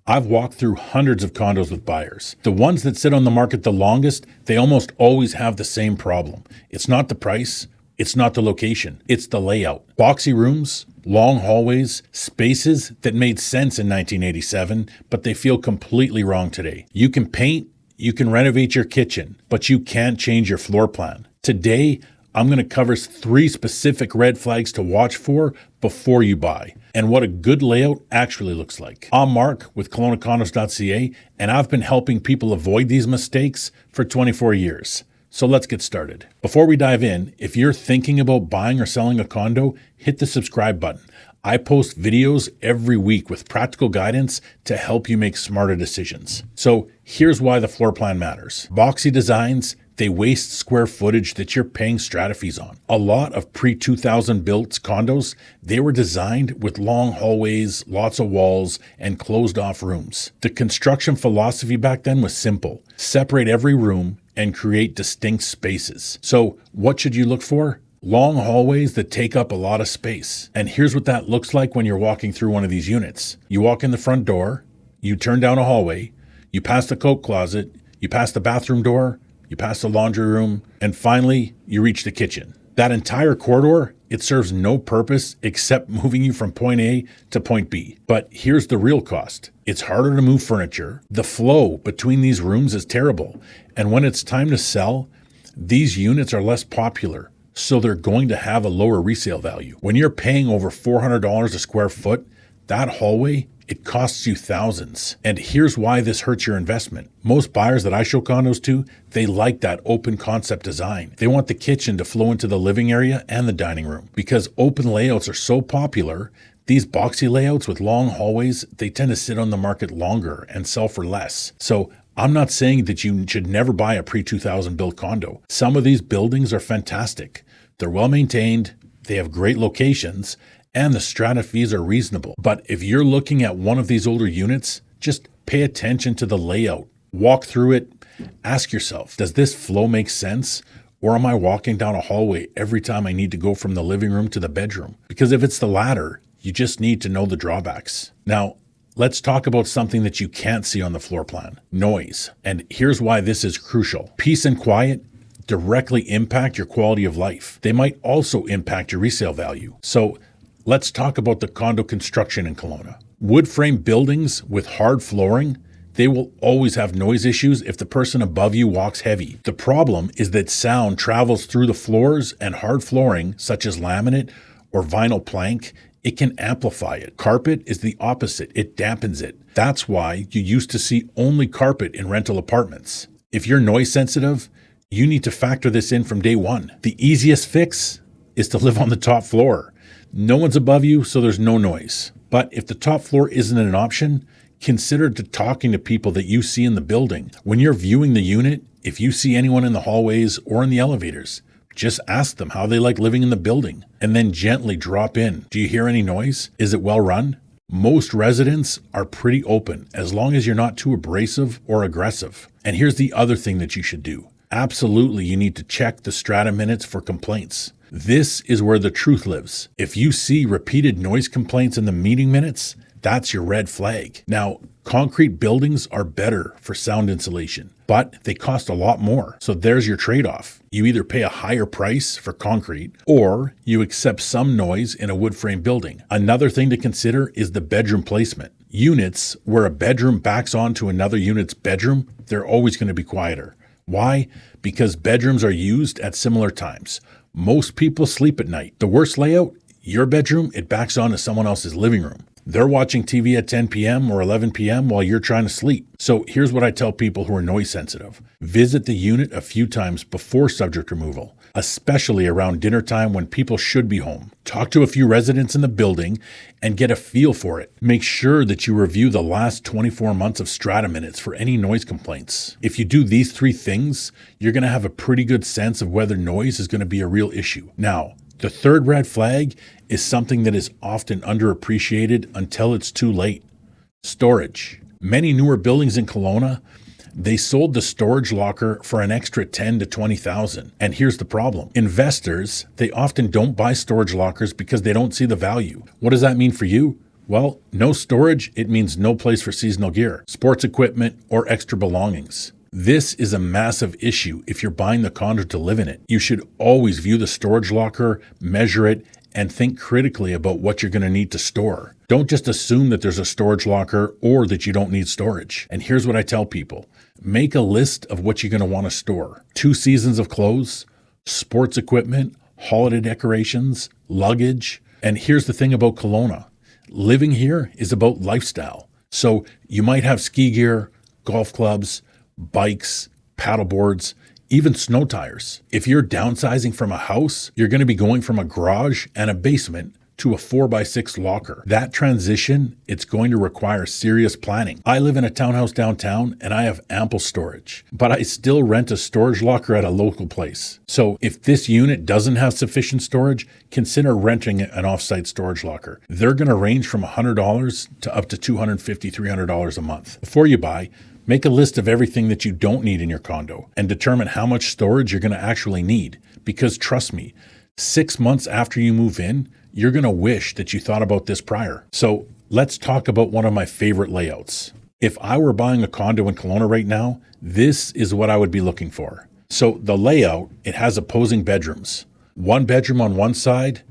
I've walked through hundreds of condos with buyers. The ones that sit on the market the longest, they almost always have the same problem. It's not the price, it's not the location, it's the layout. Boxy rooms, long hallways, spaces that made sense in 1987, but they feel completely wrong today. You can paint, you can renovate your kitchen, but you can't change your floor plan. Today, I'm going to cover 3 specific red flags to watch for before you buy and what a good layout actually looks like. I'm Mark with KelownaCondos.ca, and I've been helping people avoid these mistakes for 24 years. So let's get started. Before we dive in, if you're thinking about buying or selling a condo, hit the subscribe button. I post videos every week with practical guidance to help you make smarter decisions. So here's why the floor plan matters. Boxy designs, they waste square footage that you're paying strata fees on. A lot of pre-2000 built condos, they were designed with long hallways, lots of walls, and closed off rooms. The construction philosophy back then was simple. Separate every room and create distinct spaces. So what should you look for? Long hallways that take up a lot of space. And here's what that looks like when you're walking through one of these units. You walk in the front door, you turn down a hallway, you pass the coat closet, you pass the bathroom door, you pass the laundry room, and finally, you reach the kitchen. That entire corridor, it serves no purpose except moving you from point A to point B. But here's the real cost. It's harder to move furniture. The flow between these rooms is terrible. And when it's time to sell, these units are less popular, so they're going to have a lower resale value. When you're paying over $400 a square foot, that hallway, it costs you thousands. And here's why this hurts your investment. Most buyers that I show condos to, they like that open concept design. They want the kitchen to flow into the living area and the dining room. Because open layouts are so popular, these boxy layouts with long hallways, they tend to sit on the market longer and sell for less. So I'm not saying that you should never buy a pre-2000 built condo. Some of these buildings are fantastic. They're well maintained, they have great locations, and the strata fees are reasonable. But if you're looking at one of these older units, just pay attention to the layout. Walk through it. Ask yourself, does this flow make sense? Or am I walking down a hallway every time I need to go from the living room to the bedroom? Because if it's the latter, you just need to know the drawbacks. Now, let's talk about something that you can't see on the floor plan: noise. And here's why this is crucial. Peace and quiet directly impact your quality of life. They might also impact your resale value. So let's talk about the condo construction in Kelowna. Wood frame buildings with hard flooring, they will always have noise issues if the person above you walks heavy. The problem is that sound travels through the floors, and hard flooring, such as laminate or vinyl plank, it can amplify it. Carpet is the opposite. It dampens it. That's why you used to see only carpet in rental apartments. If you're noise sensitive, you need to factor this in from day one. The easiest fix is to live on the top floor. No one's above you, so there's no noise. But if the top floor isn't an option, consider talking to people that you see in the building. When you're viewing the unit, if you see anyone in the hallways or in the elevators, just ask them how they like living in the building, and then gently drop in. Do you hear any noise? Is it well run? Most residents are pretty open, as long as you're not too abrasive or aggressive. And here's the other thing that you should do. Absolutely, you need to check the strata minutes for complaints. This is where the truth lives. If you see repeated noise complaints in the meeting minutes, that's your red flag. Now, concrete buildings are better for sound insulation, but they cost a lot more. So there's your trade-off. You either pay a higher price for concrete, or you accept some noise in a wood frame building. Another thing to consider is the bedroom placement. Units where a bedroom backs onto another unit's bedroom, they're always going to be quieter. Why? Because bedrooms are used at similar times. Most people sleep at night. The worst layout, your bedroom, it backs onto someone else's living room. They're watching TV at 10 p.m. or 11 p.m. while you're trying to sleep. So here's what I tell people who are noise sensitive. Visit the unit a few times before subject removal, especially around dinner time when people should be home. Talk to a few residents in the building and get a feel for it. Make sure that you review the last 24 months of strata minutes for any noise complaints. If you do these 3 things, you're going to have a pretty good sense of whether noise is going to be a real issue. Now, the third red flag is something that is often underappreciated until it's too late. Storage. Many newer buildings in Kelowna, they sold the storage locker for an extra $10,000 to $20,000. And here's the problem. Investors, they often don't buy storage lockers because they don't see the value. What does that mean for you? Well, no storage, it means no place for seasonal gear, sports equipment, or extra belongings. This is a massive issue if you're buying the condo to live in it. You should always view the storage locker, measure it, and think critically about what you're going to need to store. Don't just assume that there's a storage locker or that you don't need storage. And here's what I tell people. Make a list of what you're going to want to store. 2 seasons of clothes, sports equipment, holiday decorations, luggage. And here's the thing about Kelowna. Living here is about lifestyle. So you might have ski gear, golf clubs, bikes, paddle boards, even snow tires. If you're downsizing from a house, you're going to be going from a garage and a basement to a 4x6 locker. That transition, it's going to require serious planning. I live in a townhouse downtown and I have ample storage, but I still rent a storage locker at a local place. So if this unit doesn't have sufficient storage, consider renting an off-site storage locker. They're going to range from $100 to up to $250, $300 a month. Before you buy, make a list of everything that you don't need in your condo and determine how much storage you're going to actually need. Because trust me, 6 months after you move in, you're going to wish that you thought about this prior. So let's talk about one of my favorite layouts. If I were buying a condo in Kelowna right now, this is what I would be looking for. So the layout, it has opposing bedrooms. One bedroom on one side,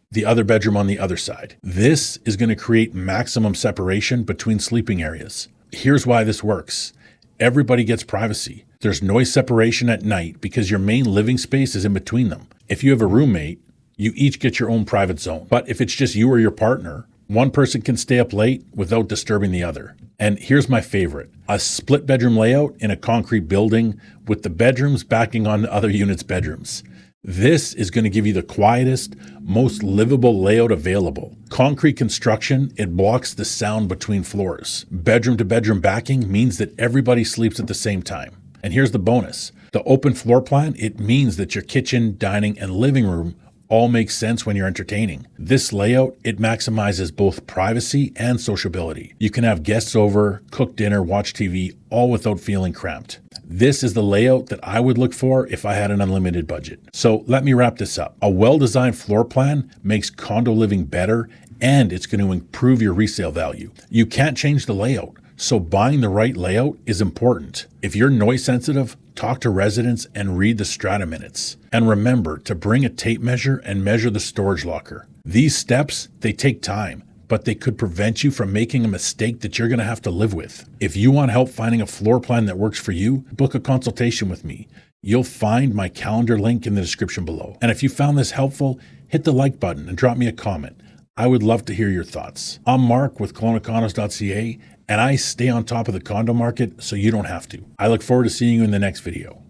the other bedroom on the other side. This is going to create maximum separation between sleeping areas. Here's why this works. Everybody gets privacy. There's noise separation at night because your main living space is in between them. If you have a roommate, you each get your own private zone. But if it's just you or your partner, one person can stay up late without disturbing the other. And here's my favorite, a split bedroom layout in a concrete building with the bedrooms backing on the other unit's bedrooms. This is going to give you the quietest, most livable layout available. Concrete construction, it blocks the sound between floors. Bedroom to bedroom backing means that everybody sleeps at the same time. And here's the bonus. The open floor plan, it means that your kitchen, dining, and living room all make sense when you're entertaining. This layout, it maximizes both privacy and sociability. You can have guests over, cook dinner, watch TV, all without feeling cramped. This is the layout that I would look for if I had an unlimited budget. So let me wrap this up. A well-designed floor plan makes condo living better, and it's going to improve your resale value. You can't change the layout, so buying the right layout is important. If you're noise sensitive, talk to residents and read the strata minutes. And remember to bring a tape measure and measure the storage locker. These steps, they take time, but they could prevent you from making a mistake that you're going to have to live with. If you want help finding a floor plan that works for you, book a consultation with me. You'll find my calendar link in the description below. And if you found this helpful, hit the like button and drop me a comment. I would love to hear your thoughts. I'm Mark with KelownaCondos.ca, and I stay on top of the condo market so you don't have to. I look forward to seeing you in the next video.